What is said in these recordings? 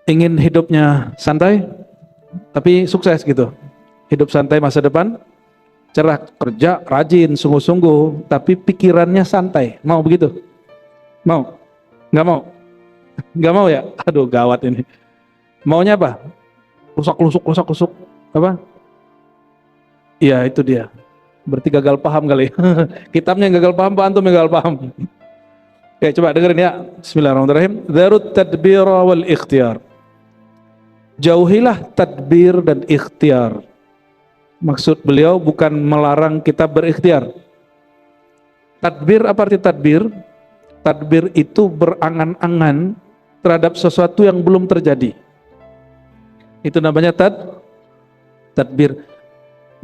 ingin hidupnya santai tapi sukses gitu. Hidup santai masa depan, cerah, kerja, rajin, sungguh-sungguh, tapi pikirannya santai. Mau begitu? Mau? Nggak mau? Nggak mau ya? Aduh, gawat ini. Maunya apa? Rusak-rusuk. Apa? Iya, itu dia. Berarti gagal paham kali. Kitabnya yang gagal paham, Pak Antum yang gagal paham. Oke, coba dengerin ya. Bismillahirrahmanirrahim. Darut tadbir wal ikhtiar. Jauhilah tadbir dan ikhtiar. Maksud beliau bukan melarang kita berikhtiar. Tadbir, apa arti tadbir? Tadbir itu berangan-angan terhadap sesuatu yang belum terjadi. Itu namanya tadbir.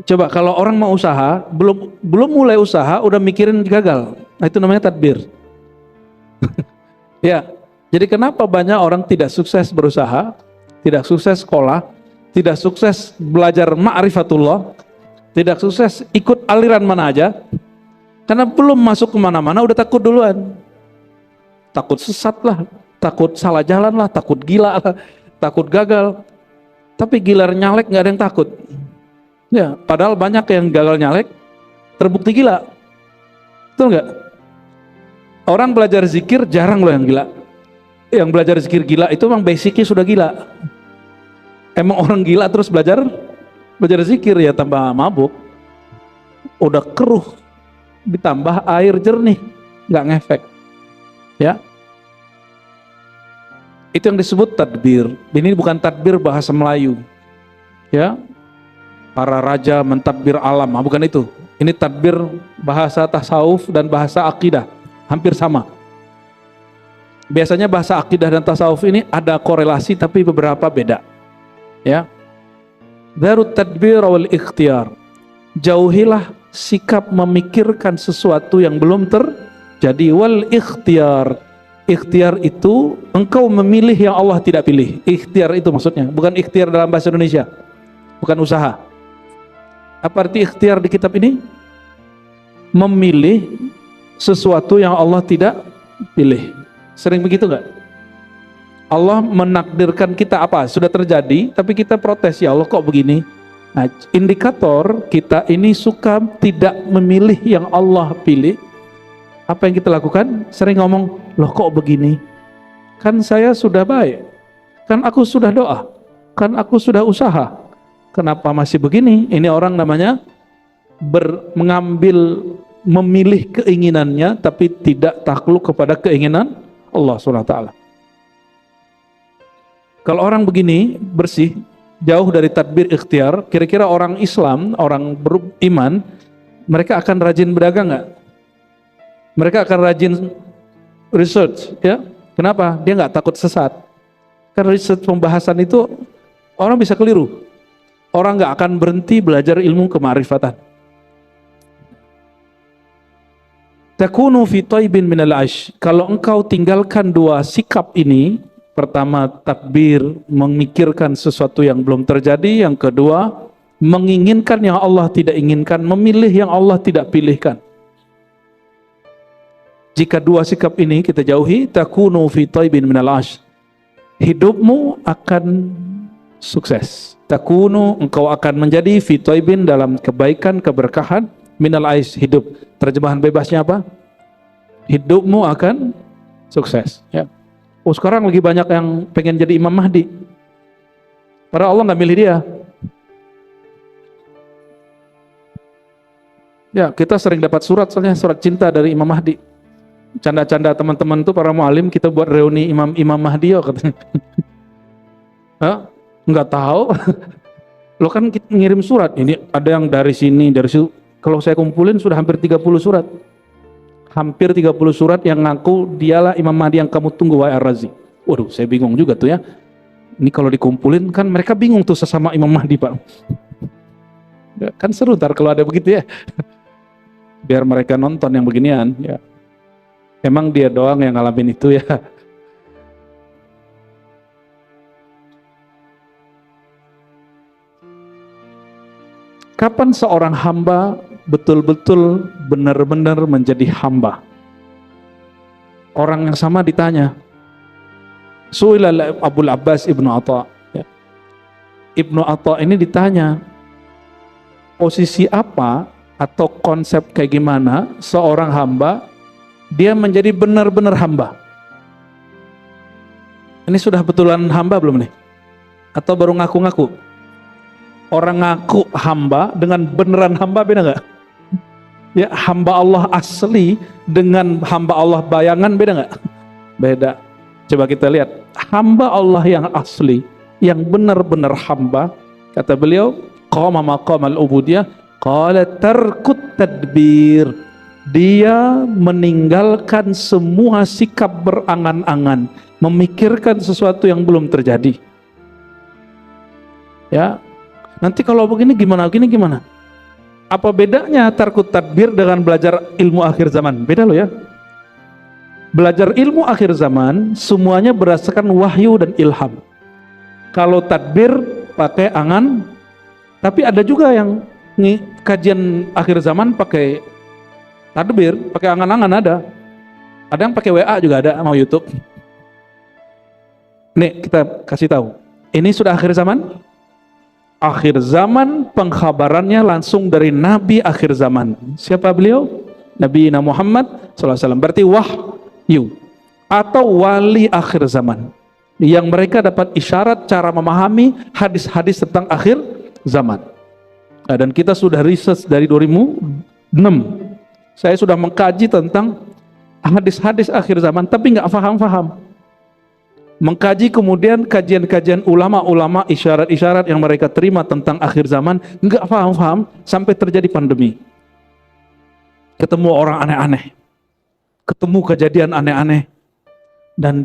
Coba kalau orang mau usaha, belum mulai usaha udah mikirin gagal. Nah, itu namanya tadbir. Ya, jadi kenapa banyak orang tidak sukses berusaha, tidak sukses sekolah, tidak sukses belajar ma'rifatullah, tidak sukses ikut aliran mana aja, karena belum masuk kemana-mana udah takut duluan. Takut sesat lah, takut salah jalan lah, takut gila lah, takut gagal. Tapi gilar nyalek nggak ada yang takut. Ya, padahal banyak yang gagal nyalek terbukti gila. Betul nggak? Orang belajar zikir jarang loh yang gila. Yang belajar zikir gila itu memang basicnya sudah gila. Emang orang gila terus belajar zikir ya tambah mabuk. Udah keruh ditambah air jernih, nggak ngefek. Ya. Itu yang disebut tadbir. Ini bukan tadbir bahasa Melayu. Ya. Para raja mentadbir alam, bukan itu. Ini tadbir bahasa tasawuf dan bahasa akidah. Hampir sama. Biasanya bahasa akidah dan tasawuf ini ada korelasi tapi beberapa beda. Ya. Darut tadbir wal ikhtiar. Jauhilah sikap memikirkan sesuatu yang belum terjadi. Wal ikhtiar. Ikhtiar itu engkau memilih yang Allah tidak pilih. Ikhtiar itu maksudnya, bukan ikhtiar dalam bahasa Indonesia. Bukan usaha. Apa arti ikhtiar di kitab ini? Memilih sesuatu yang Allah tidak pilih. Sering begitu nggak? Allah menakdirkan kita apa? Sudah terjadi, tapi kita protes, ya Allah kok begini? Nah, indikator kita ini suka tidak memilih yang Allah pilih. Apa yang kita lakukan? Sering ngomong, loh kok begini? Kan saya sudah baik, kan aku sudah doa, kan aku sudah usaha. Kenapa masih begini? Ini orang namanya memilih keinginannya tapi tidak takluk kepada keinginan Allah SWT. Kalau orang begini bersih, jauh dari tadbir ikhtiar, kira-kira orang Islam, orang beriman, mereka akan rajin berdagang nggak? Mereka akan rajin research, ya? Kenapa? Dia nggak takut sesat. Karena research pembahasan itu orang bisa keliru. Orang nggak akan berhenti belajar ilmu kemarifatan. Takunu fi taibin minal aish. Kalau engkau tinggalkan dua sikap ini, pertama tadbir, memikirkan sesuatu yang belum terjadi, yang kedua menginginkan yang Allah tidak inginkan, memilih yang Allah tidak pilihkan. Jika dua sikap ini kita jauhi, takunu fi taibin minal aish. Hidupmu akan sukses. Takunu, engkau akan menjadi fi taibin, dalam kebaikan, keberkahan, minal aish, hidup. Terjemahan bebasnya apa? Hidupmu akan sukses, ya. Oh, sekarang lagi banyak yang pengen jadi Imam Mahdi. Padahal Allah nggak milih dia. Ya, kita sering dapat surat, soalnya surat cinta dari Imam Mahdi. Canda-canda teman-teman tuh para mualim, kita buat reuni Imam Mahdi ya katanya. Hah? Nggak tahu. Lo kan ngirim surat, ini ada yang dari sini, dari situ. Kalau saya kumpulin sudah hampir 30 surat. Hampir 30 surat yang ngaku dialah Imam Mahdi yang kamu tunggu, wahai Ar-Razi. Waduh, saya bingung juga tuh ya. Ini kalau dikumpulin kan mereka bingung tuh sesama Imam Mahdi, Pak. Kan seru ntar kalau ada begitu ya. Biar mereka nonton yang beginian ya. Emang dia doang yang ngalamin itu ya. Kapan seorang hamba betul-betul benar-benar menjadi hamba? Orang yang sama ditanya, Su'ila Abul Abbas Ibnu Atha. Ya. Ibnu Atha ini ditanya, posisi apa atau konsep kayak gimana seorang hamba dia menjadi benar-benar hamba? Ini sudah betulan hamba belum nih? Atau baru ngaku-ngaku? Orang ngaku hamba dengan beneran hamba beda nggak? Ya, hamba Allah asli dengan hamba Allah bayangan beda nggak? Beda. Coba kita lihat hamba Allah yang asli, yang benar-benar hamba. Kata beliau, qama maqamal ubudiyah, qala tarkut tadbir. Dia meninggalkan semua sikap berangan-angan, memikirkan sesuatu yang belum terjadi. Ya, nanti kalau begini gimana? Apa bedanya tarkut tadbir dengan belajar ilmu akhir zaman? Beda loh ya. Belajar ilmu akhir zaman semuanya berdasarkan wahyu dan ilham. Kalau tadbir pakai angan, tapi ada juga yang kajian akhir zaman pakai tadbir, pakai angan-angan ada. Ada yang pakai WA juga ada, mau YouTube. Nih kita kasih tahu. Ini sudah akhir zaman. Akhir zaman pengkhabarannya langsung dari Nabi akhir zaman. Siapa beliau? Nabi Muhammad SAW. Berarti wahyu atau wali akhir zaman, yang mereka dapat isyarat cara memahami hadis-hadis tentang akhir zaman. Nah, dan kita sudah riset dari 2006. Saya sudah mengkaji tentang hadis-hadis akhir zaman, tapi nggak paham-paham. Mengkaji kemudian kajian-kajian ulama-ulama, isyarat-isyarat yang mereka terima tentang akhir zaman, nggak paham-paham sampai terjadi pandemi. Ketemu orang aneh-aneh, ketemu kejadian aneh-aneh, dan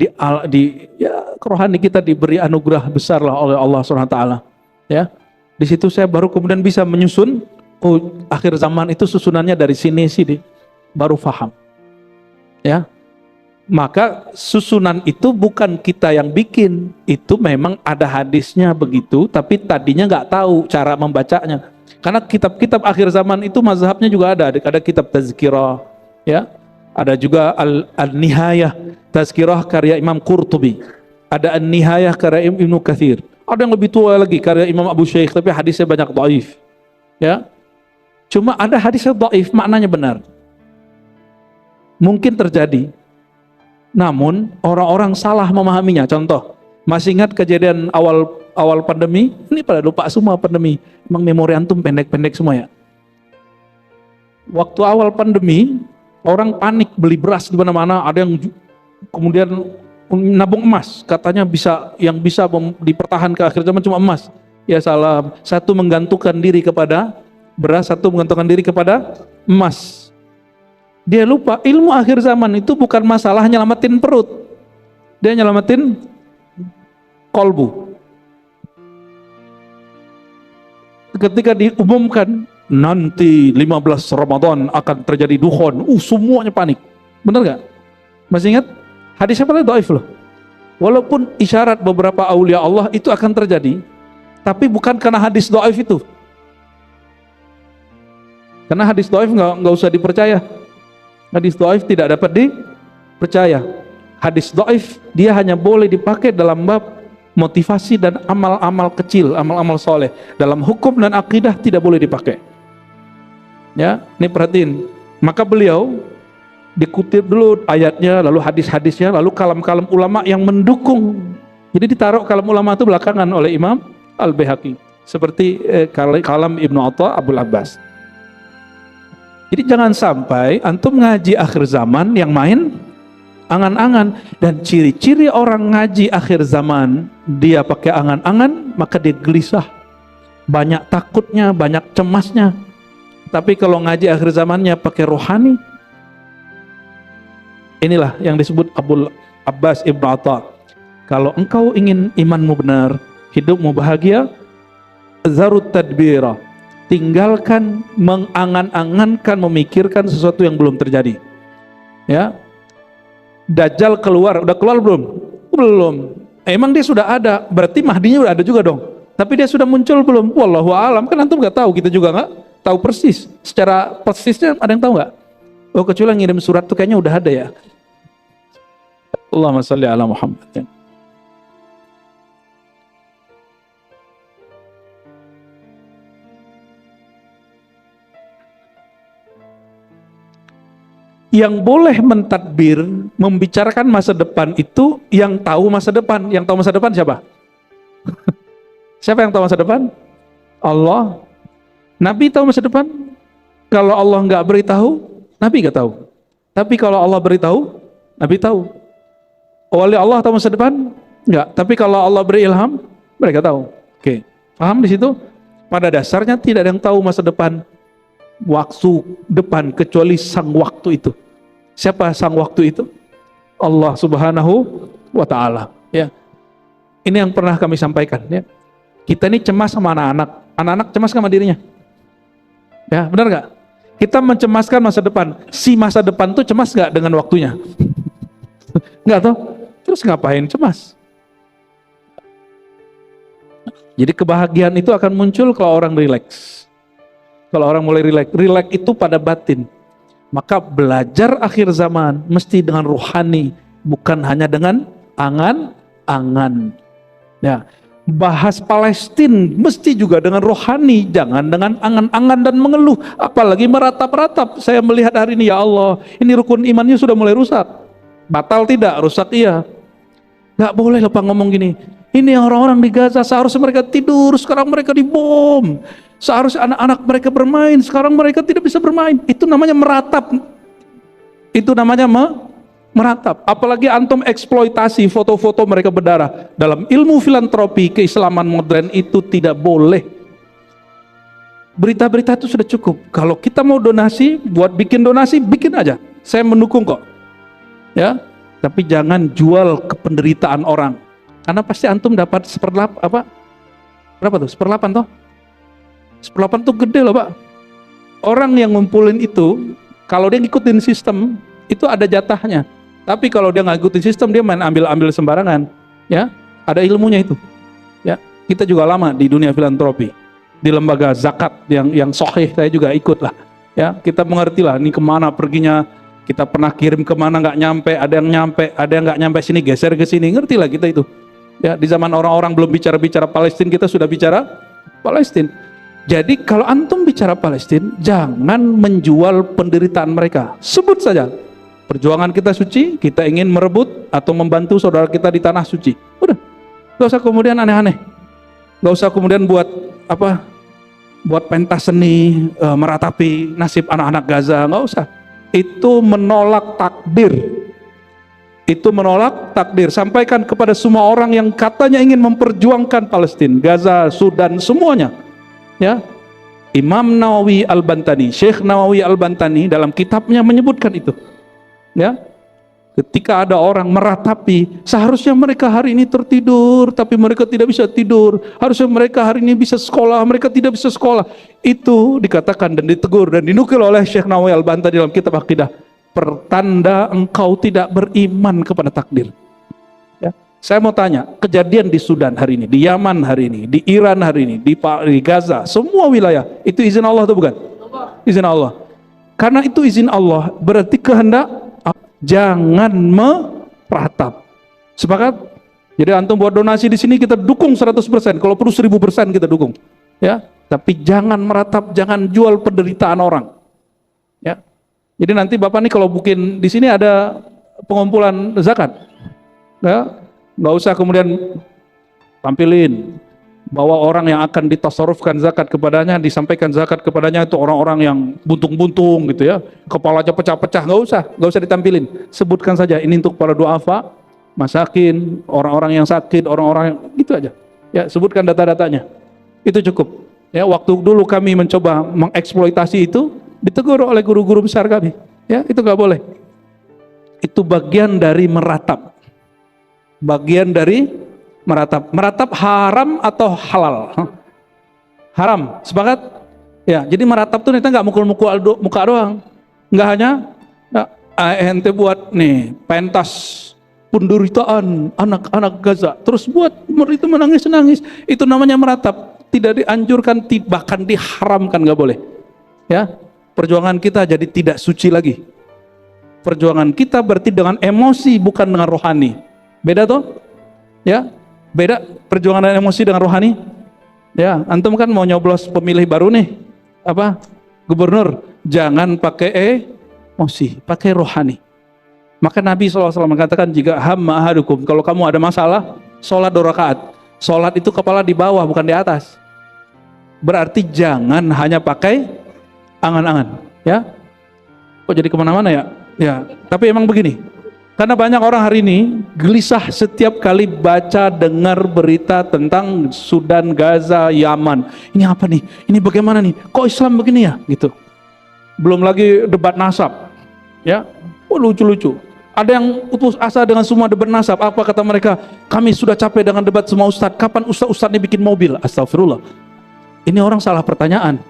rohani kita diberi anugerah besar lah oleh Allah SWT. Ya, di situ saya baru kemudian bisa menyusun, oh akhir zaman itu susunannya dari sini, baru paham. Ya. Maka susunan itu bukan kita yang bikin, itu memang ada hadisnya begitu, tapi tadinya nggak tahu cara membacanya. Karena kitab-kitab akhir zaman itu mazhabnya juga ada kitab tazkirah, ya, ada juga al-nihayah tazkirah karya Imam Qurtubi, ada an-nihayah karya Ibnu Katsir, ada yang lebih tua lagi karya Imam Abu Syekh, tapi hadisnya banyak dhaif, ya. Cuma ada hadisnya dhaif, maknanya benar. Mungkin terjadi. Namun orang-orang salah memahaminya. Contoh, masih ingat kejadian awal pandemi? Ini pada lupa semua pandemi. Emang memori antum pendek-pendek semua ya. Waktu awal pandemi, orang panik beli beras di mana-mana. Ada yang kemudian nabung emas. Katanya yang bisa dipertahankan akhir zaman cuma emas. Ya salah. Satu menggantungkan diri kepada beras, satu menggantungkan diri kepada emas. Dia lupa ilmu akhir zaman itu bukan masalah nyelamatin perut, dia nyelamatin kolbu. Ketika diumumkan nanti 15 Ramadan akan terjadi dukhon, semuanya panik. Benar gak? Masih ingat? Hadisnya paling dhaif loh. Walaupun isyarat beberapa aulia Allah itu akan terjadi, tapi bukan karena hadis dhaif itu. Karena hadis dhaif nggak usah dipercaya. Hadis dhaif tidak dapat dipercaya. Hadis dhaif dia hanya boleh dipakai dalam bab motivasi dan amal-amal kecil, amal-amal soleh. Dalam hukum dan akidah tidak boleh dipakai. Ya, ini perhatiin. Maka beliau dikutip dulu ayatnya, lalu hadis-hadisnya, lalu kalam-kalam ulama yang mendukung. Jadi ditaruh kalam ulama itu belakangan oleh Imam Al-Baihaqi. Seperti kalam Ibnu Atha Abul Abbas. Jadi jangan sampai antum ngaji akhir zaman yang main angan-angan. Dan ciri-ciri orang ngaji akhir zaman, dia pakai angan-angan, maka dia gelisah, banyak takutnya, banyak cemasnya. Tapi kalau ngaji akhir zamannya pakai rohani, inilah yang disebut Abul Abbas Ibnu Atha. Kalau engkau ingin imanmu benar, hidupmu bahagia, zarut tadbira, tinggalkan mengangan-angankan, memikirkan sesuatu yang belum terjadi. Ya, Dajjal keluar, udah keluar belum? Belum. Emang dia sudah ada, berarti Mahdinya udah ada juga dong. Tapi dia sudah muncul belum? Wallahu a'lam. Kan antum nggak tahu, kita juga nggak tahu persis. Secara persisnya ada yang tahu nggak? Oh, kecuali ngirim surat tuh kayaknya udah ada ya. Allahumma sholli ala Muhammad. Yang boleh mentadbir, membicarakan masa depan itu yang tahu masa depan. Yang tahu masa depan siapa? Siapa yang tahu masa depan? Allah. Nabi tahu masa depan? Kalau Allah nggak beritahu, Nabi nggak tahu. Tapi kalau Allah beritahu, Nabi tahu. Wali Allah tahu masa depan? Nggak. Tapi kalau Allah beri ilham, mereka tahu. Oke, paham di situ? Pada dasarnya tidak ada yang tahu masa depan, waktu depan kecuali sang waktu itu. Siapa sang waktu itu? Allah Subhanahu wa Ta'ala. Ya, ini yang pernah kami sampaikan. Ya, kita ini cemas sama anak-anak. Anak-anak cemas sama dirinya. Ya, benar nggak? Kita mencemaskan masa depan. Si masa depan tuh cemas nggak dengan waktunya? Nggak tahu. Terus ngapain cemas? Jadi kebahagiaan itu akan muncul kalau orang rileks. Kalau orang mulai rileks. Rileks itu pada batin. Maka belajar akhir zaman mesti dengan rohani, bukan hanya dengan angan-angan. Ya, bahas Palestina mesti juga dengan rohani, jangan dengan angan-angan dan mengeluh, apalagi meratap-ratap. Saya melihat hari ini, ya Allah, ini rukun imannya sudah mulai rusak. Batal tidak, rusak iya. Nggak boleh lupa ngomong gini. Ini orang-orang di Gaza seharusnya mereka tidur, sekarang mereka dibom. Seharusnya anak-anak mereka bermain, sekarang mereka tidak bisa bermain. Itu namanya meratap. Itu namanya meratap. Apalagi antum eksploitasi foto-foto mereka berdarah. Dalam ilmu filantropi keislaman modern itu tidak boleh. Berita-berita itu sudah cukup. Kalau kita mau donasi, buat bikin donasi, bikin aja. Saya mendukung kok. Ya, tapi jangan jual kependeritaan orang. Karena pasti antum dapat seperlapan apa? Berapa tuh? Seperlapan toh? Seperlapan tuh gede loh Pak. Orang yang ngumpulin itu, kalau dia ngikutin sistem, itu ada jatahnya. Tapi kalau dia nggak ngikutin sistem, dia main ambil-ambil sembarangan. Ya, ada ilmunya itu. Ya, kita juga lama di dunia filantropi, di lembaga zakat yang sahih saya juga ikut lah. Ya, kita mengerti lah ini kemana perginya. Kita pernah kirim kemana nggak nyampe, ada yang nyampe, ada yang nggak nyampe sini, geser ke sini, ngerti lah kita itu. Ya, di zaman orang-orang belum bicara Palestina, kita sudah bicara Palestina. Jadi kalau antum bicara Palestina, jangan menjual penderitaan mereka. Sebut saja, perjuangan kita suci, kita ingin merebut atau membantu saudara kita di tanah suci. Udah, gak usah kemudian aneh-aneh. Gak usah kemudian buat apa? Buat pentas seni, meratapi nasib anak-anak Gaza. Gak usah. Itu menolak takdir. Itu menolak takdir. Sampaikan kepada semua orang yang katanya ingin memperjuangkan Palestina, Gaza, Sudan, semuanya. Ya, Imam Nawawi Al-Bantani, Syekh Nawawi Al-Bantani dalam kitabnya menyebutkan itu. Ya, ketika ada orang meratapi, seharusnya mereka hari ini tertidur, tapi mereka tidak bisa tidur. Harusnya mereka hari ini bisa sekolah, mereka tidak bisa sekolah. Itu dikatakan dan ditegur dan dinukil oleh Syekh Nawawi Al-Bantani dalam kitab Aqidah. Pertanda engkau tidak beriman kepada takdir. Ya. Saya mau tanya, kejadian di Sudan hari ini, di Yaman hari ini, di Iran hari ini, di Gaza, semua wilayah, itu izin Allah atau bukan? Izin Allah. Karena itu izin Allah, berarti kehendak, jangan meratap. Sepakat? Jadi antum buat donasi di sini kita dukung 100%, kalau perlu 1000% kita dukung. Ya, tapi jangan meratap, jangan jual penderitaan orang. Ya. Jadi nanti Bapak nih kalau bikin di sini ada pengumpulan zakat. Ya, nggak usah kemudian tampilin bahwa orang yang akan ditasarrufkan zakat kepadanya, disampaikan zakat kepadanya itu orang-orang yang buntung-buntung gitu ya, kepalanya pecah-pecah, nggak usah ditampilin. Sebutkan saja ini untuk para duafa, masakin, orang-orang yang sakit, orang-orang yang gitu aja. Ya, sebutkan data-datanya. Itu cukup. Ya, waktu dulu kami mencoba mengeksploitasi itu, ditegur oleh guru-guru besar kami. Ya, itu nggak boleh. Itu bagian dari meratap. Bagian dari meratap. Meratap haram atau halal? Haram. Sepakat? Ya, jadi meratap tuh kita nggak mukul-mukul muka doang. Nggak hanya ente buat nih pentas penderitaan anak-anak Gaza. Terus buat itu menangis-nangis. Itu namanya meratap. Tidak dianjurkan, bahkan diharamkan, nggak boleh. Ya, perjuangan kita jadi tidak suci lagi. Perjuangan kita berarti dengan emosi bukan dengan rohani. Beda toh? Ya, beda perjuangan dan emosi dengan rohani. Ya, antum kan mau nyoblos pemilih baru nih, apa? Gubernur, jangan pakai emosi, pakai rohani. Maka Nabi SAW mengatakan, jika hamma ahadukum, kalau kamu ada masalah, sholat 2 rakaat. Sholat itu kepala di bawah, bukan di atas. Berarti jangan hanya pakai angan-angan, ya. Kok jadi kemana-mana ya? Ya, tapi emang begini. Karena banyak orang hari ini gelisah setiap kali baca dengar berita tentang Sudan, Gaza, Yaman. Ini apa nih? Ini bagaimana nih? Kok Islam begini ya? Gitu. Belum lagi debat nasab, ya. Oh, lucu-lucu. Ada yang putus asa dengan semua debat nasab. Apa kata mereka? Kami sudah capek dengan debat semua ustadz. Kapan ustadz ini bikin mobil? Astagfirullah. Ini orang salah pertanyaan.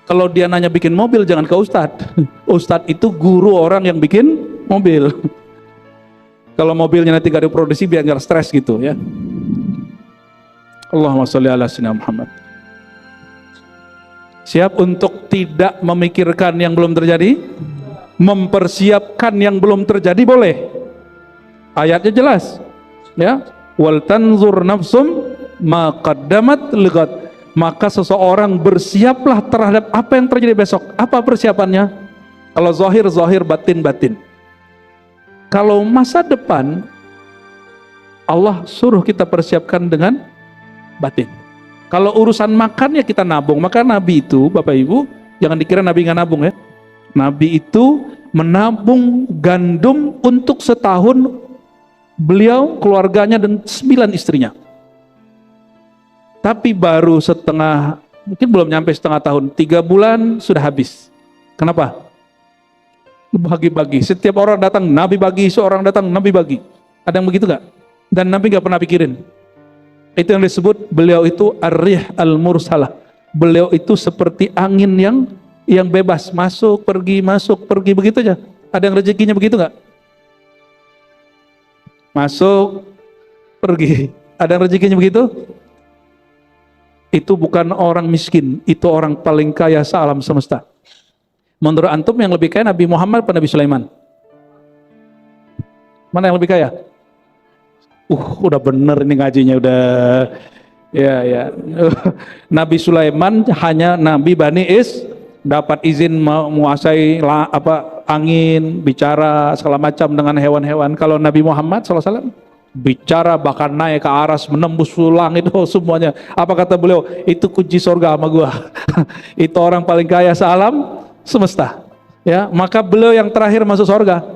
Kalau dia nanya bikin mobil, jangan ke ustadz. Ustadz itu guru orang yang bikin mobil. Kalau mobilnya nanti gak diproduksi, biar gak stres gitu, ya. Allahumma sholli ala sayyidina Muhammad. Siap untuk tidak memikirkan yang belum terjadi? Mempersiapkan yang belum terjadi boleh. Ayatnya jelas, ya. Wal tanzur nafsum ma qaddamat lighat. Maka seseorang bersiaplah terhadap apa yang terjadi besok. Apa persiapannya? Kalau zahir, zahir, batin, batin. Kalau masa depan, Allah suruh kita persiapkan dengan batin. Kalau urusan makan, ya kita nabung. Maka Nabi itu, Bapak Ibu, jangan dikira Nabi nggak nabung, ya. Nabi itu menabung gandum untuk setahun beliau, keluarganya, dan 9 istrinya. Tapi baru setengah, mungkin belum nyampe setengah tahun, 3 bulan sudah habis. Kenapa? Bagi-bagi. Setiap orang datang Nabi bagi, seorang datang Nabi bagi. Ada yang begitu gak? Dan Nabi gak pernah pikirin. Itu yang disebut beliau itu ar-rih al-mursalah. Beliau itu seperti angin yang bebas, masuk pergi begitu aja. Ada yang rezekinya begitu gak? Masuk pergi. Ada yang rezekinya begitu? Itu bukan orang miskin, itu orang paling kaya sealam semesta. Menurut antum yang lebih kaya Nabi Muhammad atau Nabi Sulaiman? Mana yang lebih kaya? Udah bener ini ngajinya udah. Ya. Nabi Sulaiman hanya Nabi Bani dapat izin menguasai angin, bicara segala macam dengan hewan-hewan. Kalau Nabi Muhammad SAW bicara bahkan naik ke aras, menembus langit, semuanya. Apa kata beliau? Itu kunci surga sama gua. Itu orang paling kaya sealam semesta, ya. Maka beliau yang terakhir masuk surga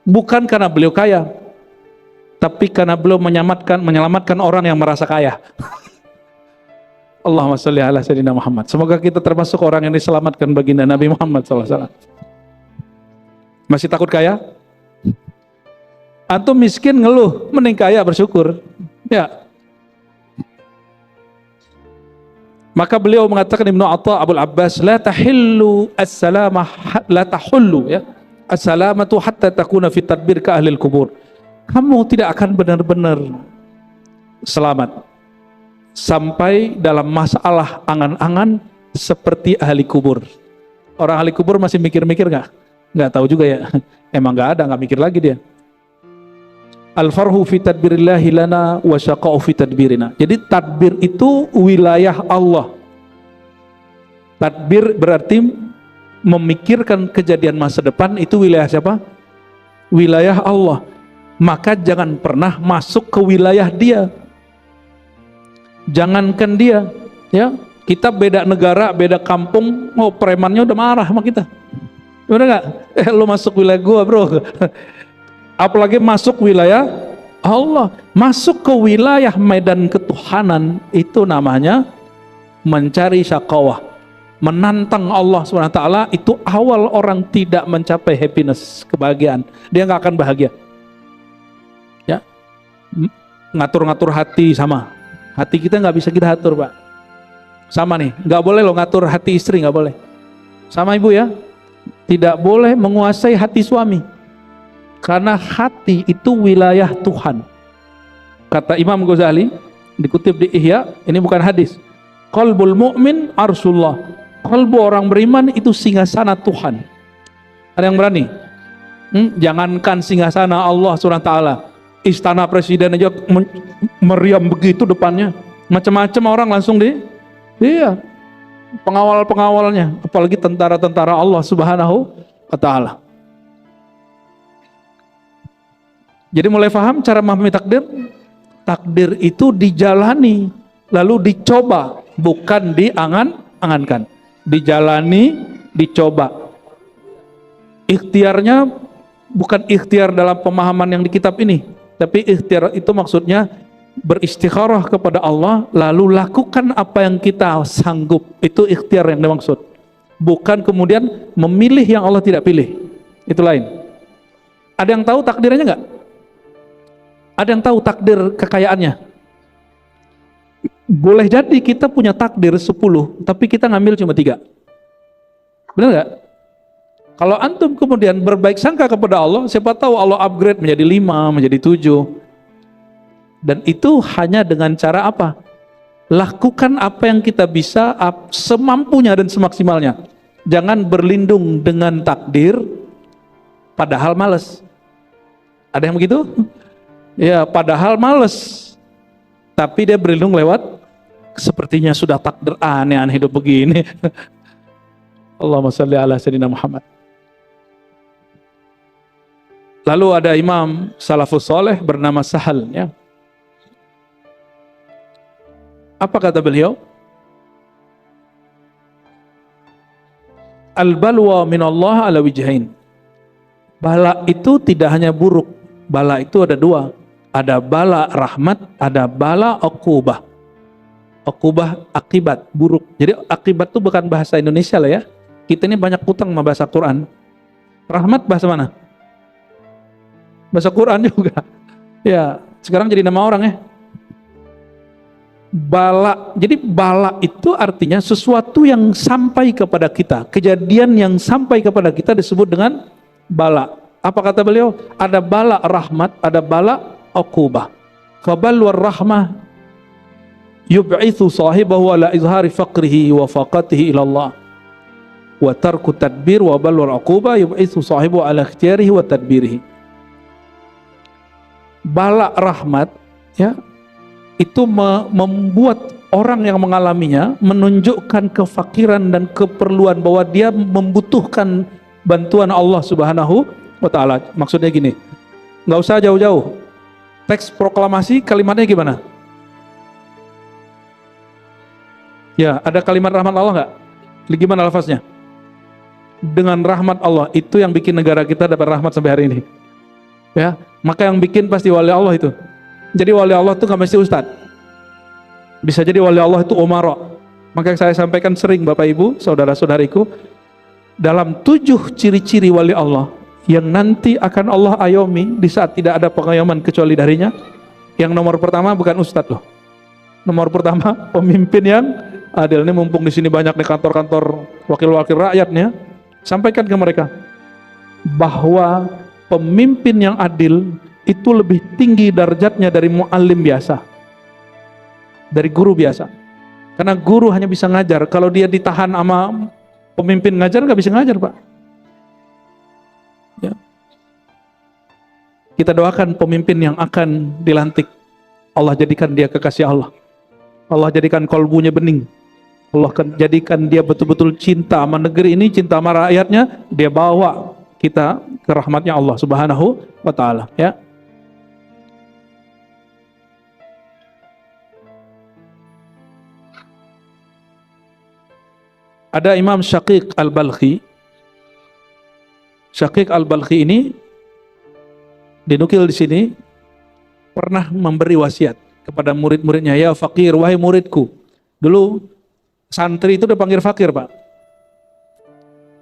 bukan karena beliau kaya, tapi karena beliau menyelamatkan orang yang merasa kaya. Allahumma sholli ala sayyidina Muhammad. Semoga kita termasuk orang yang diselamatkan baginda Nabi Muhammad SAW. Masih takut kaya? Antum miskin ngeluh, mending kaya bersyukur, ya. Maka beliau mengatakan, Ibnu Atha Abul Abbas, la tahillu as-salamah, la tahullu, ya, as-salamatu hatta takuna fi tadbir ka ahlil kubur. Kamu tidak akan benar-benar selamat sampai dalam masalah angan-angan seperti ahli kubur. Orang ahli kubur masih mikir-mikir nggak? Nggak tahu juga, ya. Emang nggak ada, nggak mikir lagi dia. Al-farhu fi tadbirillahi lana wa syaqa'u fi tadbirina. Jadi tadbir itu wilayah Allah. Tadbir berarti memikirkan kejadian masa depan, itu wilayah siapa? Wilayah Allah. Maka jangan pernah masuk ke wilayah dia. Jangankan dia, ya. Kita beda negara, beda kampung, premannya udah marah sama kita. Udah nggak? Lu masuk wilayah gua, bro. Apalagi masuk wilayah Allah. Masuk ke wilayah medan ketuhanan, itu namanya mencari syaqawah, menantang Allah SWT. Itu awal orang tidak mencapai happiness, kebahagiaan. Dia nggak akan bahagia, ya. Ngatur-ngatur hati sama. Hati kita nggak bisa kita atur, Pak. Sama nih, nggak boleh lo ngatur hati istri, nggak boleh. Sama ibu, ya. Tidak boleh menguasai hati suami. Karena hati itu wilayah Tuhan. Kata Imam Ghazali, dikutip di Ihya, ini bukan hadis. Qalbul mu'min arsullah. Qalbu orang beriman itu singgasana Tuhan. Ada yang berani? Jangankan singgasana Allah SWT, istana presiden aja meriam begitu depannya. Macam-macam orang langsung pengawal-pengawalnya. Apalagi tentara-tentara Allah Subhanahu wa ta'ala. Jadi mulai paham cara memahami takdir? Takdir itu dijalani, lalu dicoba, bukan diangan-angankan. Dijalani, dicoba. Ikhtiarnya bukan ikhtiar dalam pemahaman yang di kitab ini, tapi ikhtiar itu maksudnya beristikharah kepada Allah, lalu lakukan apa yang kita sanggup. Itu ikhtiar yang dimaksud. Bukan kemudian memilih yang Allah tidak pilih. Itu lain. Ada yang tahu takdirnya enggak? Ada yang tahu takdir kekayaannya? Boleh jadi kita punya takdir 10, tapi kita ngambil cuma 3. Benar nggak? Kalau antum kemudian berbaik sangka kepada Allah, siapa tahu Allah upgrade menjadi 5, menjadi 7. Dan itu hanya dengan cara apa? Lakukan apa yang kita bisa semampunya dan semaksimalnya. Jangan berlindung dengan takdir padahal malas. Ada yang begitu? Ya, padahal males, tapi dia berlindung lewat sepertinya sudah takdir aneh-aneh hidup begini. Allahumma shalli ala sayyidina Muhammad. Lalu ada imam salafus soleh bernama Sahal, ya. Apa kata beliau? Al-balwa minallah ala wijhain. Bala itu tidak hanya buruk, bala itu ada 2. Ada bala rahmat, ada bala uqubah. Uqubah akibat buruk. Jadi akibat itu bukan bahasa Indonesia lah ya. Kita ini banyak utang sama bahasa Quran. Rahmat bahasa mana? Bahasa Quran juga. Ya, sekarang jadi nama orang ya. Bala. Jadi bala itu artinya sesuatu yang sampai kepada kita. Kejadian yang sampai kepada kita disebut dengan bala. Apa kata beliau? Ada bala rahmat, ada bala uqubah. Fabalwar rahmah yub'ithu sahibahu ala izhari faqrihi wa faqatihi ila Allah. Wa tarku tadbir wa balwar uqubah yub'ithu sahibahu ala ikhtiyarihi wa tadbirihi. Bala rahmat, ya, itu membuat orang yang mengalaminya menunjukkan kefakiran dan keperluan bahwa dia membutuhkan bantuan Allah Subhanahu wa ta'ala. Maksudnya gini, nggak usah jauh-jauh. Teks proklamasi kalimatnya gimana? Ya, ada kalimat rahmat Allah nggak? Gimana lafaznya? Dengan rahmat Allah, itu yang bikin negara kita dapat rahmat sampai hari ini. Ya, maka yang bikin pasti wali Allah itu. Jadi wali Allah itu nggak mesti ustadz. Bisa jadi wali Allah itu umara. Maka yang saya sampaikan sering Bapak Ibu, saudara-saudariku, dalam 7 ciri-ciri wali Allah yang nanti akan Allah ayomi di saat tidak ada pengayoman kecuali darinya. Yang nomor pertama bukan ustadz loh. Nomor pertama pemimpin yang adil. Ini mumpung di sini banyak di kantor-kantor wakil-wakil rakyatnya, sampaikan ke mereka bahwa pemimpin yang adil itu lebih tinggi darjatnya dari muallim biasa, dari guru biasa. Karena guru hanya bisa ngajar, kalau dia ditahan sama pemimpin ngajar nggak bisa ngajar, Pak. Ya. Kita doakan pemimpin yang akan dilantik, Allah jadikan dia kekasih Allah. Allah jadikan kolbunya bening. Allah akan jadikan dia betul-betul cinta sama negeri ini, cinta sama rakyatnya. Dia bawa kita ke rahmatnya Allah Subhanahu wa ta'ala, ya. Ada Imam Syaqiq Al-Balkhi. Syaqiq Al-Balkhi ini dinukil di sini pernah memberi wasiat kepada murid-muridnya, ya fakir, wahai muridku. Dulu santri itu udah panggil fakir, Pak.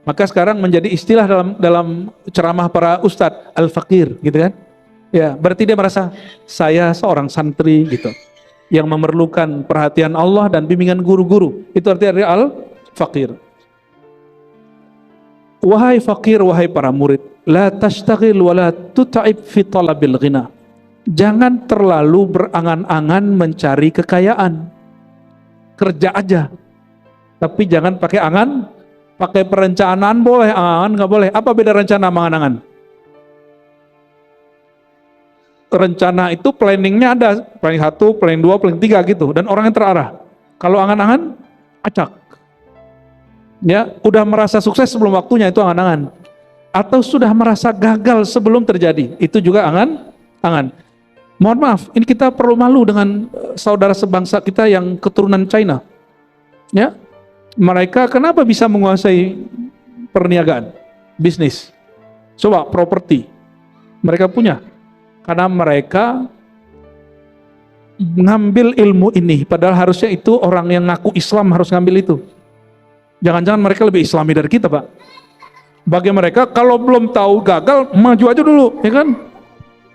Maka sekarang menjadi istilah dalam ceramah para ustadz, al-fakir, gitu kan? Ya, berarti dia merasa saya seorang santri gitu, yang memerlukan perhatian Allah dan bimbingan guru-guru. Itu artinya al-fakir. Wahai fakir, wahai para murid, la tashtagil wa la tut'ib fi talabil ghina. Jangan terlalu berangan-angan mencari kekayaan. Kerja aja. Tapi jangan pakai angan, pakai perencanaan boleh, angan nggak boleh. Apa beda rencana sama angan-angan? Rencana itu planningnya ada, planning 1, planning 2, planning 3 gitu, dan orangnya terarah. Kalau angan-angan, acak. Ya, udah merasa sukses sebelum waktunya, itu angan-angan. atau sudah merasa gagal sebelum terjadi. Itu juga angan. Mohon maaf, ini kita perlu malu dengan saudara sebangsa kita yang keturunan China. Ya, mereka kenapa bisa menguasai perniagaan, bisnis? Coba properti, mereka punya. Karena mereka ngambil ilmu ini, padahal harusnya itu orang yang ngaku Islam harus ngambil itu. Jangan-jangan mereka lebih Islami dari kita, Pak. Bagi mereka, kalau belum tahu gagal, maju aja dulu, ya kan?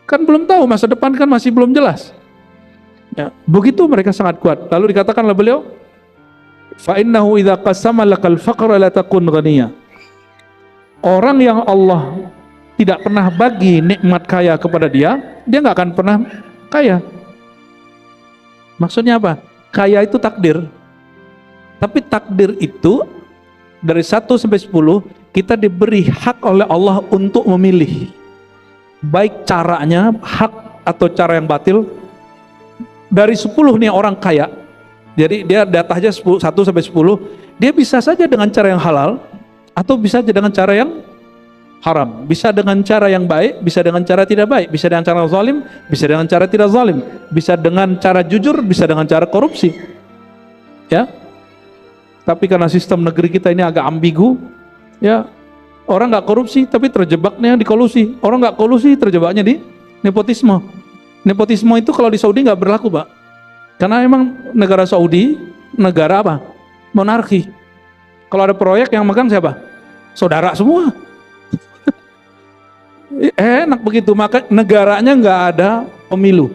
Kan belum tahu, masa depan kan masih belum jelas. Ya, begitu mereka sangat kuat. Lalu dikatakan oleh beliau, fa innahu idza qasama lakal faqra la takun ghaniya. Orang yang Allah tidak pernah bagi nikmat kaya kepada dia nggak akan pernah kaya. Maksudnya apa? Kaya itu takdir. Tapi takdir itu dari 1 sampai 10 kita diberi hak oleh Allah untuk memilih. Baik caranya, hak atau cara yang batil. Dari 10 nih orang kaya. Jadi dia datanya 1 sampai 10, dia bisa saja dengan cara yang halal atau bisa saja dengan cara yang haram, bisa dengan cara yang baik, bisa dengan cara tidak baik, bisa dengan cara zalim, bisa dengan cara tidak zalim, bisa dengan cara jujur, bisa dengan cara korupsi. Ya. Tapi karena sistem negeri kita ini agak ambigu, ya, orang nggak korupsi tapi terjebaknya di kolusi, orang nggak kolusi terjebaknya di nepotisme. Nepotisme itu kalau di Saudi nggak berlaku, Pak, karena emang negara Saudi negara apa? Monarki. Kalau ada proyek yang megang siapa? Saudara semua. Enak begitu, maka negaranya nggak ada pemilu.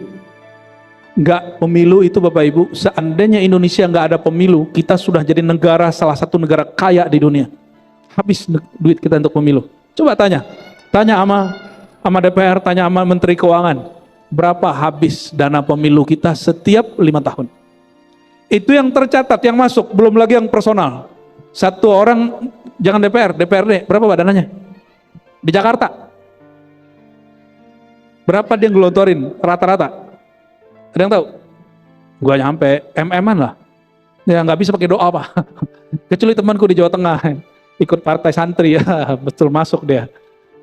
Nggak pemilu itu Bapak Ibu, seandainya Indonesia nggak ada pemilu, kita sudah jadi negara, salah satu negara kaya di dunia. Habis duit kita untuk pemilu. Coba tanya sama DPR, tanya sama Menteri Keuangan, berapa habis dana pemilu kita setiap 5 tahun. Itu yang tercatat, yang masuk, belum lagi yang personal. Satu orang, jangan DPRD, berapa Pak dananya? Di Jakarta berapa dia ngelontorin rata-rata? Ada yang tahu? Gua nyampe MM-an lah. Ya nggak bisa pakai doa, Pak. Kecuali temanku di Jawa Tengah ikut partai santri, ya betul masuk dia.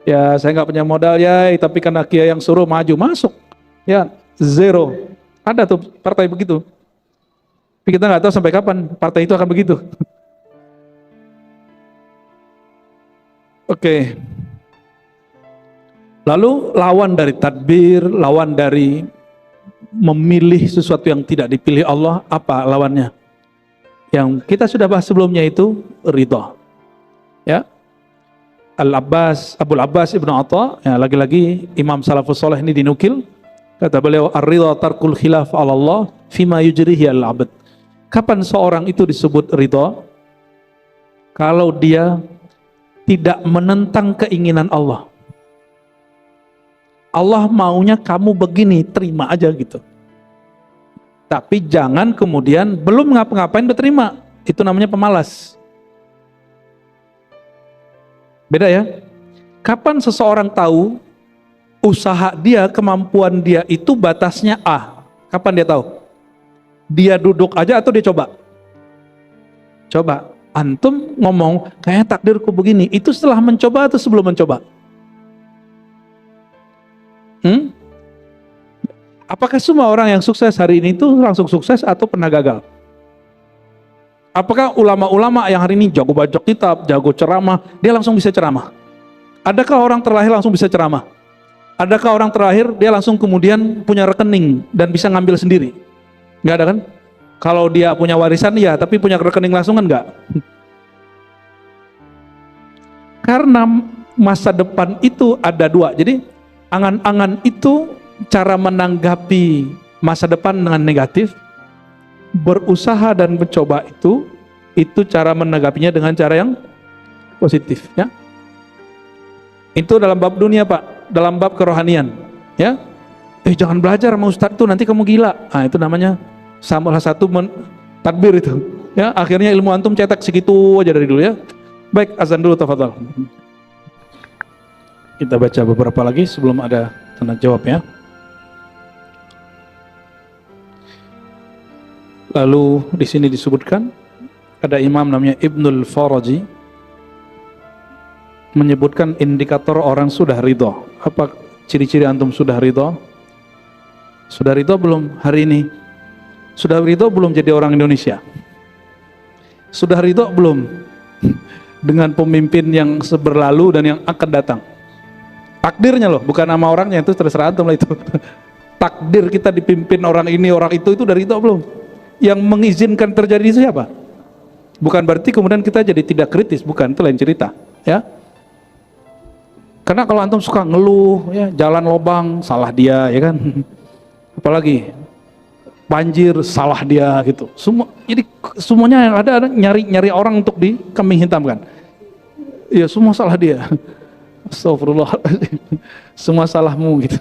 Ya saya nggak punya modal ya, tapi karena Kiai yang suruh maju masuk. Ya zero. Ada tuh partai begitu. Tapi kita nggak tahu sampai kapan partai itu akan begitu. Oke. Lalu lawan dari tadbir, lawan dari memilih sesuatu yang tidak dipilih Allah, apa lawannya? Yang kita sudah bahas sebelumnya itu ridha. Ya. Abul Abbas Ibnu Atha, ya, lagi-lagi Imam Salafus Saleh ini dinukil, kata beliau, ar-ridha tarkul khilaf 'ala Allah fima yujrihi al-'abd. Kapan seorang itu disebut ridha? Kalau dia tidak menentang keinginan Allah. Allah maunya kamu begini, terima aja gitu. Tapi jangan kemudian belum ngapa-ngapain berterima. Itu namanya pemalas. Beda ya. Kapan seseorang tahu usaha dia, kemampuan dia itu batasnya A? Kapan dia tahu? Dia duduk aja atau dia coba? Coba. Antum ngomong, kayaknya takdirku begini. Itu setelah mencoba atau sebelum mencoba? Apakah semua orang yang sukses hari ini itu langsung sukses atau pernah gagal? Apakah ulama-ulama yang hari ini jago baca kitab, jago ceramah, dia langsung bisa ceramah? Adakah orang terlahir langsung bisa ceramah? Adakah orang terakhir dia langsung kemudian punya rekening dan bisa ngambil sendiri? Nggak ada kan? Kalau dia punya warisan ya, tapi punya rekening langsung kan nggak? Karena masa depan itu ada dua. Jadi angan-angan itu cara menanggapi masa depan dengan negatif, berusaha dan mencoba itu cara menanggapinya dengan cara yang positif, ya. Itu dalam bab dunia, Pak, dalam bab kerohanian, ya. Jangan belajar sama Ustadz tuh, nanti kamu gila. Nah, itu namanya salah satu tadbir itu, ya. Akhirnya ilmu antum cetak segitu aja dari dulu, ya. Baik, azan dulu, tafadhal. Kita baca beberapa lagi sebelum ada tanda jawab, ya. Lalu di sini disebutkan ada imam namanya Ibnul Faraji. menyebutkan indikator orang sudah ridho. Apa ciri-ciri antum sudah ridho? Sudah ridho belum hari ini? Sudah ridho belum jadi orang Indonesia? Sudah ridho belum dengan pemimpin yang berlalu dan yang akan datang? Takdirnya loh, bukan nama orangnya, itu terserah antum lah itu. Takdir kita dipimpin orang ini, orang itu dari itu belum? Yang mengizinkan terjadi itu siapa? Bukan berarti kemudian kita jadi tidak kritis, bukan, itu lain cerita, ya. Karena kalau antum suka ngeluh, ya, jalan lobang, salah dia, ya kan. Apalagi banjir, salah dia, gitu. Jadi semuanya yang ada nyari orang untuk dikambing hitamkan. Ya semua salah dia. Astagfirullah, semua salahmu gitu.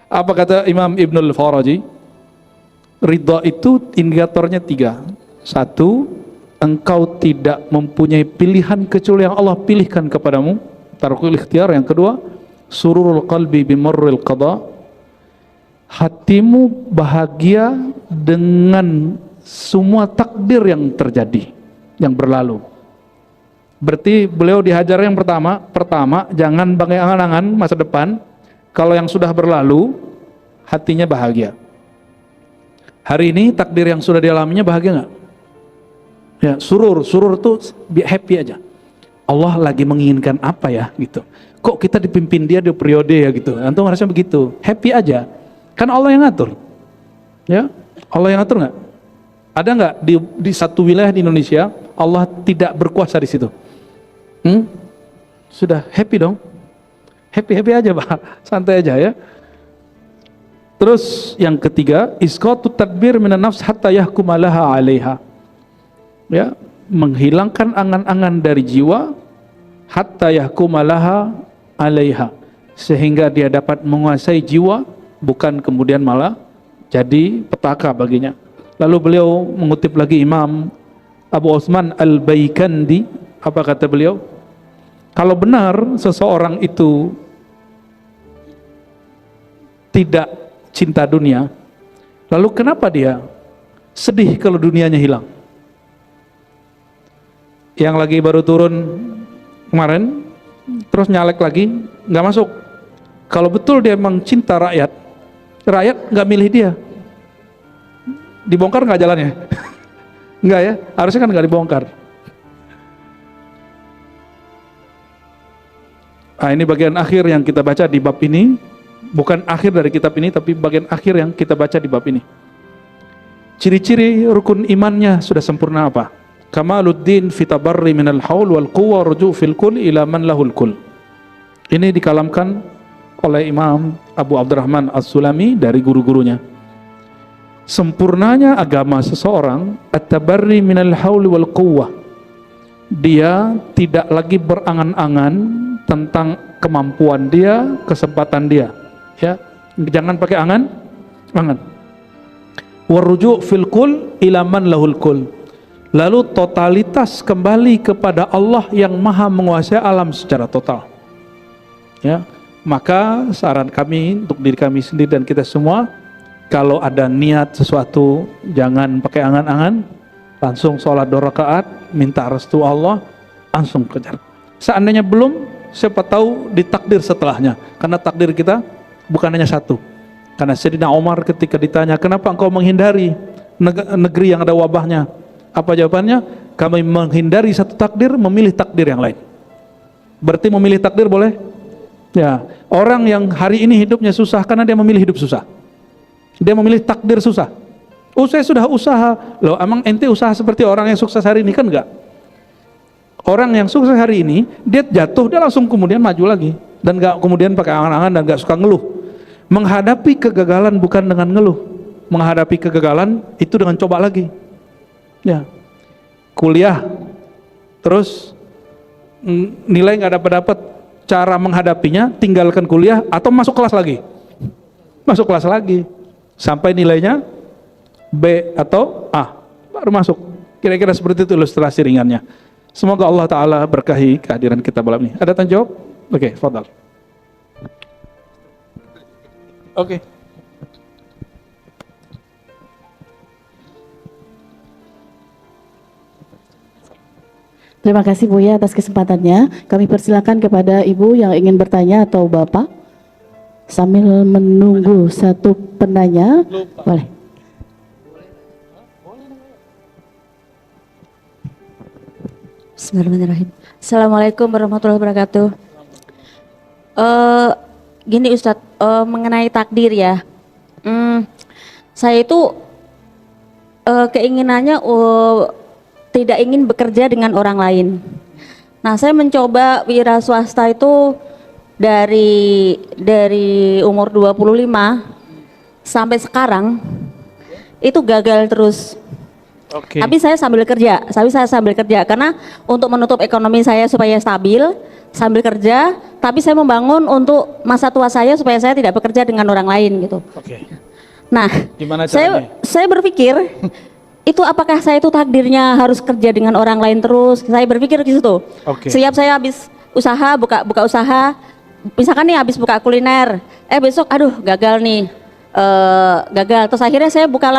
Apa kata Imam Ibnul Faraji? Ridha itu indikatornya 3. 1, engkau tidak mempunyai pilihan kecuali yang Allah pilihkan kepadamu, tarkul ikhtiyar. Yang kedua, sururul qalbi bimarril qada, hatimu bahagia dengan semua takdir yang terjadi, yang berlalu. Berarti beliau dihajar yang pertama jangan pakai angan-angan masa depan. Kalau yang sudah berlalu, hatinya bahagia. Hari ini takdir yang sudah dialaminya bahagia nggak? Ya, surur tuh happy aja. Allah lagi menginginkan apa ya gitu. Kok kita dipimpin dia di periode ya gitu. Antum harusnya begitu, happy aja. Kan Allah yang ngatur. Ya, Allah yang ngatur nggak? Ada nggak di satu wilayah di Indonesia Allah tidak berkuasa di situ? Sudah happy dong, happy aja Pak, santai aja ya. Terus yang ketiga, isqatu tadbir minan nafs hatta yahkuma laha 'alaiha. Ya, menghilangkan angan-angan dari jiwa hatta yahkuma laha 'alaiha, sehingga dia dapat menguasai jiwa, bukan kemudian malah jadi petaka baginya. Lalu beliau mengutip lagi Imam Abu Utsman Al-Baikandi. Apa kata beliau? Kalau benar seseorang itu tidak cinta dunia, lalu kenapa dia sedih kalau dunianya hilang? Yang lagi baru turun kemarin, terus nyalek lagi, nggak masuk. Kalau betul dia memang cinta rakyat nggak milih dia. Dibongkar nggak jalannya? Nggak ya, harusnya kan nggak dibongkar. Nah, ini bagian akhir yang kita baca di bab ini, bukan akhir dari kitab ini, tapi bagian akhir yang kita baca di bab ini. Ciri-ciri rukun imannya sudah sempurna apa? Kamaluddin fi tabarri minal haul wal quwwa ruju' fil kul ila man lahul kul. Ini dikalamkan oleh Imam Abu Abdurrahman As-Sulami dari guru-gurunya. Sempurnanya agama seseorang at-tabarri minal haul wal quwwah. Dia tidak lagi berangan-angan tentang kemampuan dia, kesempatan dia, ya. Jangan pakai angan. Waruju' fil kul ila man lahul kul. Lalu totalitas kembali kepada Allah yang maha menguasai alam secara total. Ya, maka saran kami untuk diri kami sendiri dan kita semua, kalau ada niat sesuatu jangan pakai angan-angan, langsung sholat 2 rakaat, minta restu Allah, langsung kejar. Seandainya belum, siapa tahu ditakdir setelahnya, karena takdir kita bukan hanya satu. Karena Sayyidina Umar ketika ditanya, kenapa engkau menghindari negeri yang ada wabahnya? Apa jawabannya? Kami menghindari satu takdir, memilih takdir yang lain. Berarti memilih takdir boleh? Ya, orang yang hari ini hidupnya susah karena dia memilih hidup susah. Dia memilih takdir susah. Oh, saya sudah usaha. Loh, emang ente usaha seperti orang yang sukses hari ini? Kan enggak. Orang yang sukses hari ini, dia jatuh, dia langsung kemudian maju lagi. Dan enggak kemudian pakai angan-angan dan enggak suka ngeluh. Menghadapi kegagalan bukan dengan ngeluh. Menghadapi kegagalan itu dengan coba lagi. Ya, kuliah, terus nilai nggak dapat, cara menghadapinya tinggalkan kuliah atau masuk kelas lagi, sampai nilainya B atau A baru masuk. Kira-kira seperti itu ilustrasi ringannya. Semoga Allah Ta'ala berkahi kehadiran kita malam ini. Ada tanya jawab? Oke, fadal. Oke. Terima kasih Buya atas kesempatannya. Kami persilakan kepada Ibu yang ingin bertanya atau Bapak. Sambil menunggu satu penanya, boleh. Bismillahirrahmanirrahim. Assalamualaikum warahmatullahi wabarakatuh. Gini Ustadz, mengenai takdir ya. Saya itu keinginannya tidak ingin bekerja dengan orang lain. Nah, saya mencoba wira swasta itu dari umur 25 sampai sekarang itu gagal terus. Oke. Tapi saya sambil kerja karena untuk menutup ekonomi saya supaya stabil sambil kerja, tapi saya membangun untuk masa tua saya supaya saya tidak bekerja dengan orang lain gitu. Oke. Nah, Gimana caranya? saya berpikir itu apakah saya itu takdirnya harus kerja dengan orang lain terus? Saya berpikir di situ. Oke. Setiap saya habis usaha buka usaha, misalkan nih habis buka kuliner, besok aduh gagal nih. Gagal, terus akhirnya saya buka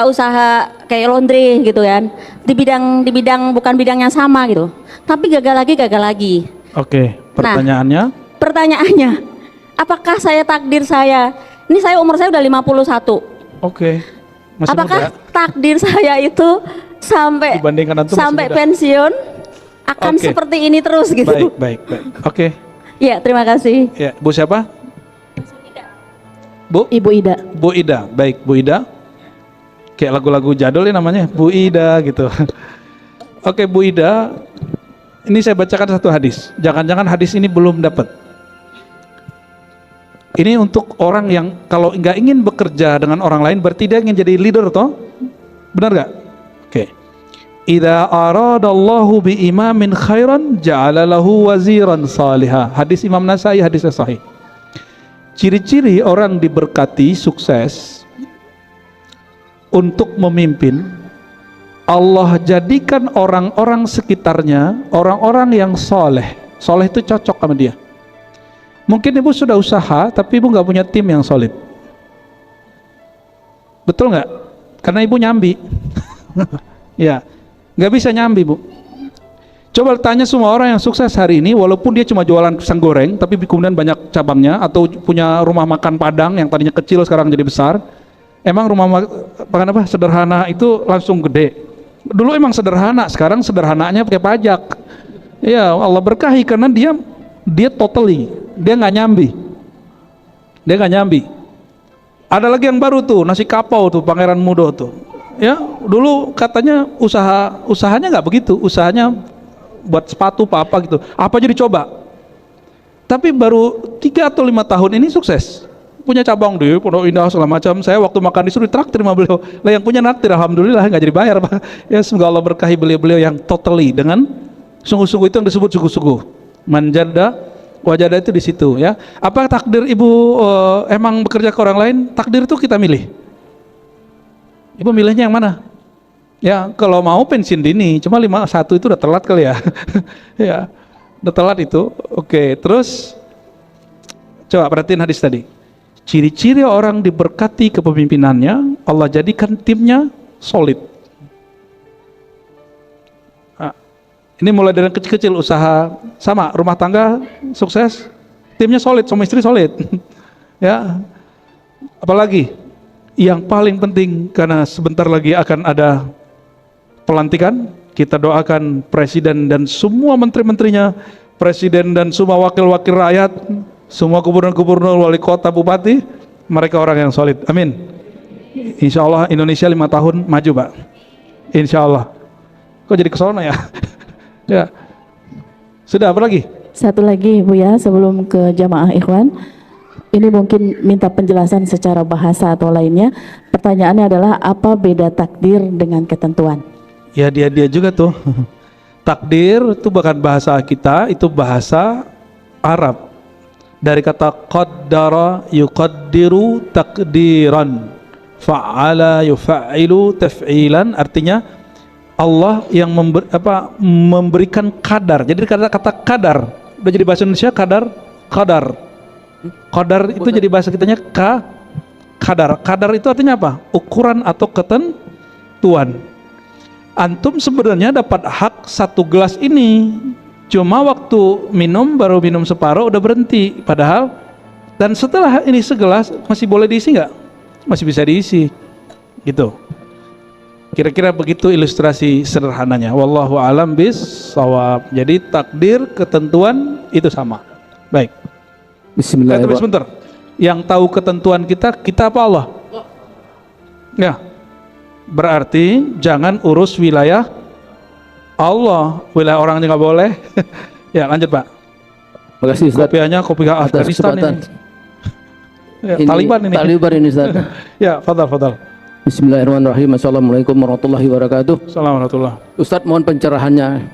usaha kayak laundry gitu kan, di bidang bukan bidang yang sama gitu, tapi gagal lagi. Oke. Pertanyaannya? Pertanyaannya, apakah takdir saya, ini saya umur saya udah 51, Oke. Masih apakah muda. takdir saya itu Dibandingkan antum masih sampai muda. pensiun akan Oke. seperti ini terus gitu? Baik. Oke. Ya, terima kasih. Ya, Bu siapa? Bu? Ibu Ida. Bu Ida. Baik, Bu Ida. Kayak lagu-lagu jadul ya namanya, Bu Ida gitu. Oke, Bu Ida. Ini saya bacakan satu hadis. Jangan-jangan hadis ini belum dapat. Ini untuk orang yang kalau nggak ingin bekerja dengan orang lain berarti dia ingin jadi leader toh? Benar nggak? Oke. Idza aradallahu bi imamin khairan ja'ala lahu waziran salihah. Hadis Imam Nasai, hadisnya sahih. Ciri-ciri orang diberkati sukses untuk memimpin, Allah jadikan orang-orang sekitarnya orang-orang yang soleh. Soleh itu cocok sama dia. Mungkin ibu sudah usaha tapi ibu nggak punya tim yang solid. Betul nggak? Karena ibu nyambi. Ya, nggak bisa nyambi bu. Coba tanya semua orang yang sukses hari ini, walaupun dia cuma jualan pisang goreng, tapi kemudian banyak cabangnya, atau punya rumah makan Padang yang tadinya kecil sekarang jadi besar. Emang apa sederhana itu langsung gede. Dulu emang sederhana, sekarang sederhananya pakai pajak. Ya Allah berkahi karena dia totally, dia nggak nyambi. Ada lagi yang baru tuh, nasi kapau tuh, Pangeran Mudo tuh. Ya, dulu katanya usahanya nggak begitu, usahanya buat sepatu apa gitu, apa aja dicoba. Tapi baru 3 atau 5 tahun ini sukses, punya cabang di Pondok Indah segala macam. Saya waktu makan disuruh traktir sama beliau, lah yang punya naktir alhamdulillah nggak jadi bayar pak. Ya semoga Allah berkahi beliau yang totally dengan sungguh-sungguh, itu yang disebut sungguh-sungguh. Manjada wajada itu di situ ya. Apa takdir ibu emang bekerja ke orang lain? Takdir itu kita milih. Ibu milihnya yang mana? Ya kalau mau pensiun dini, cuma 51 itu udah telat kali ya. Ya udah telat itu. Oke, terus coba perhatiin hadis tadi. Ciri-ciri orang diberkati kepemimpinannya, Allah jadikan timnya solid. Nah, ini mulai dari kecil-kecil usaha, sama rumah tangga sukses, timnya solid, suami istri solid. Ya, apalagi yang paling penting karena sebentar lagi akan ada pelantikan, kita doakan presiden dan semua menteri-menterinya, presiden dan semua wakil-wakil rakyat, semua gubernur-gubernur, wali kota, bupati, mereka orang yang solid. Amin. Insya Allah Indonesia 5 tahun maju pak. Insya Allah. Kok jadi kesana ya? Ya. Sudah apa lagi? Satu lagi Bu ya, sebelum ke jamaah ikhwan. Ini mungkin minta penjelasan secara bahasa atau lainnya. Pertanyaannya adalah apa beda takdir dengan ketentuan? Ya dia juga tuh. Takdir itu bukan bahasa kita, itu bahasa Arab. Dari kata qaddara yuqaddiru takdiran, fa'ala yufailu taf'ilan, artinya Allah yang memberikan kadar. Jadi kata kadar udah jadi bahasa Indonesia, kadar itu jadi bahasa kitanya kadar itu artinya apa? Ukuran atau ketentuan. Antum sebenarnya dapat hak 1 gelas ini, cuma waktu minum baru minum separuh udah berhenti. Padahal, dan setelah ini segelas masih boleh diisi nggak? Masih bisa diisi, gitu. Kira-kira begitu ilustrasi sederhananya. Wallahu a'lam bis-shawab. Jadi takdir, ketentuan itu sama. Baik. Tunggu Bismillahirrahmanirrahim. sebentar. Yang tahu ketentuan kita apa Allah? Ya. Berarti jangan urus wilayah Allah, wilayah orang nggak boleh. Ya, lanjut Pak. Makasih Ustaz Kopiahnya kopi atas Afghanistan kesempatan. ini. Ya, Taliban ini. Taliban ini Ustaz. Ya, fadal. Bismillahirrahmanirrahim. Assalamualaikum warahmatullahi wabarakatuh. Assalamualaikum. Ustaz, mohon pencerahannya.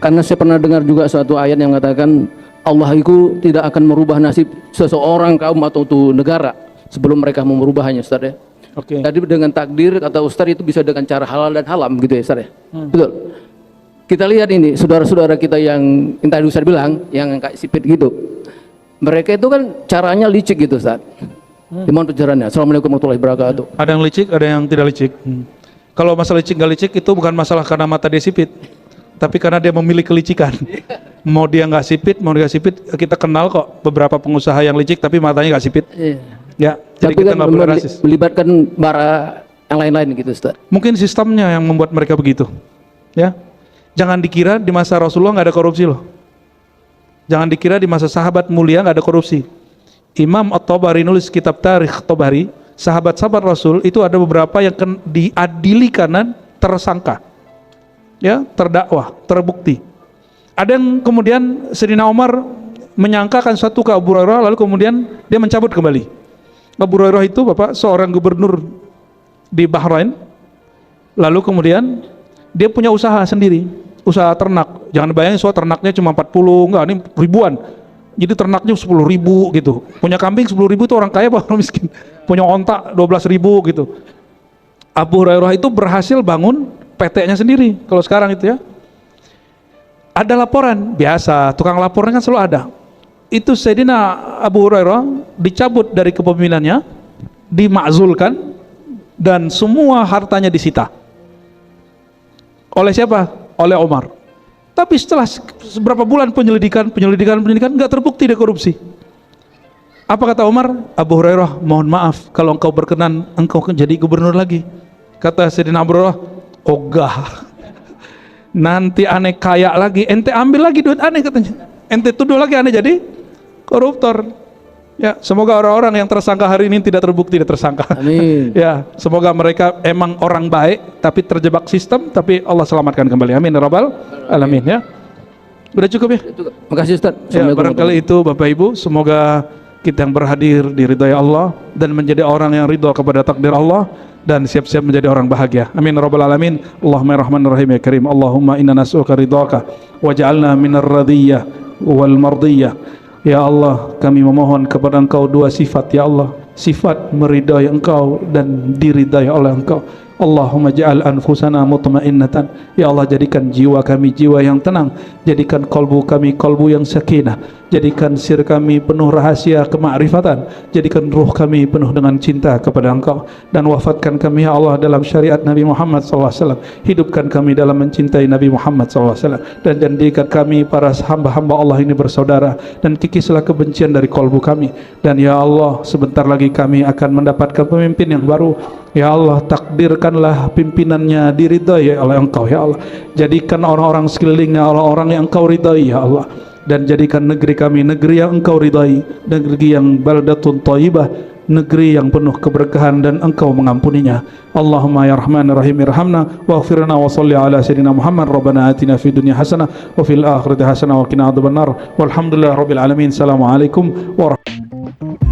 Karena saya pernah dengar juga suatu ayat yang mengatakan Allah itu tidak akan merubah nasib seseorang, kaum atau tuh negara sebelum mereka mau merubahnya, Ustaz ya. Oke. Tadi dengan takdir kata Ustaz itu bisa dengan cara halal dan haram gitu ya, Ustaz ya. Betul. Kita lihat ini saudara-saudara kita yang tadi Ustaz bilang yang kayak sipit gitu. Mereka itu kan caranya licik gitu, Ustaz. Mohon pencerahannya. Assalamualaikum warahmatullahi wabarakatuh. Ada yang licik, ada yang tidak licik. Kalau masalah licik nggak licik itu bukan masalah karena mata dia sipit, tapi karena dia memilih kelicikan. Mau dia nggak sipit, mau dia sipit, kita kenal kok beberapa pengusaha yang licik tapi matanya nggak sipit. Iya. Ya, jadi Tapi kita kan nggak boleh rasis. melibatkan bara yang lain-lain gitu, Ustaz. Mungkin sistemnya yang membuat mereka begitu. Ya, jangan dikira di masa Rasulullah nggak ada korupsi loh. Jangan dikira di masa sahabat mulia nggak ada korupsi. Imam At-Tabari nulis kitab Tarikh Tabari, sahabat-sahabat Rasul itu ada beberapa yang diadili karena tersangka, ya, terdakwah, terbukti. Ada yang kemudian Sayyidina Umar menyangkakan suatu ke Abu Hurairah, lalu kemudian dia mencabut kembali. Abu Hurairah itu bapak seorang gubernur di Bahrain, lalu kemudian dia punya usaha sendiri, usaha ternak. Jangan bayangin soal ternaknya cuma 40, enggak, ini ribuan. Jadi ternaknya 10.000 gitu. Punya kambing 10.000 itu orang kaya apa orang miskin? Punya ontak 12.000 gitu. Abu Hurairah itu berhasil bangun PT-nya sendiri. Kalau sekarang itu ya. Ada laporan, biasa, tukang laporan kan selalu ada. Itu Sayyidina Abu Hurairah dicabut dari kepemimpinannya, dimakzulkan, dan semua hartanya disita. Oleh siapa? Oleh Umar. Tapi setelah beberapa bulan penyelidikan nggak terbukti dia korupsi. Apa kata Umar? Abu Hurairah, mohon maaf kalau engkau berkenan engkau jadi gubernur lagi. Kata Sayyidina Abu Hurairah, ogah. Nanti aneh kaya lagi, ente ambil lagi duit aneh katanya. Ente tuduh lagi aneh jadi koruptor. Ya, semoga orang-orang yang tersangka hari ini tidak terbukti dia tersangka. Amin. Ya, semoga mereka emang orang baik tapi terjebak sistem, tapi Allah selamatkan kembali. Amin ya rabbal alamin ya. Udah cukup ya? Makasih Ustaz. Ya, Assalamualaikum barangkali itu Bapak Ibu, semoga kita yang berhadir diridhai Allah dan menjadi orang yang ridha kepada takdir Allah dan siap-siap menjadi orang bahagia. Amin ya rabbal alamin. Allahumma ya rahmanir rahim ya karim. Allahumma inna nas'aluka ridhaka waj'alna minar radiyah wal mardiyah. Ya Allah, kami memohon kepada Engkau dua sifat ya Allah, sifat meridai Engkau dan diridai oleh Engkau. Allahumma ja'al anfusana mutmainnatan. Ya Allah, jadikan jiwa kami jiwa yang tenang, jadikan kolbu kami kolbu yang sakinah, jadikan sir kami penuh rahasia kemakrifatan, jadikan ruh kami penuh dengan cinta kepada Engkau, dan wafatkan kami ya Allah dalam syariat Nabi Muhammad SAW. Hidupkan kami dalam mencintai Nabi Muhammad SAW, dan jadikan kami para hamba-hamba Allah ini bersaudara, dan kikislah kebencian dari kolbu kami. Dan ya Allah, sebentar lagi kami akan mendapatkan pemimpin yang baru. Ya Allah, takdirkanlah pimpinannya diridai oleh Engkau ya Allah. Jadikan orang-orang sekelilingnya orang-orang yang Engkau ridai ya Allah, dan jadikan negeri kami negeri yang Engkau ridai, negeri yang baldatun thayyibah, negeri yang penuh keberkahan dan Engkau mengampuninya. Allahumma ya rahman rahim irhamna waghfirna wa salli ala sayyidina Muhammad. Rabbana atina fid dunya hasanah wa fil akhirati hasanah wa qina adzabannar. Walhamdulillahirabbil alamin. Assalamualaikum warahmatullahi wabarakatuh.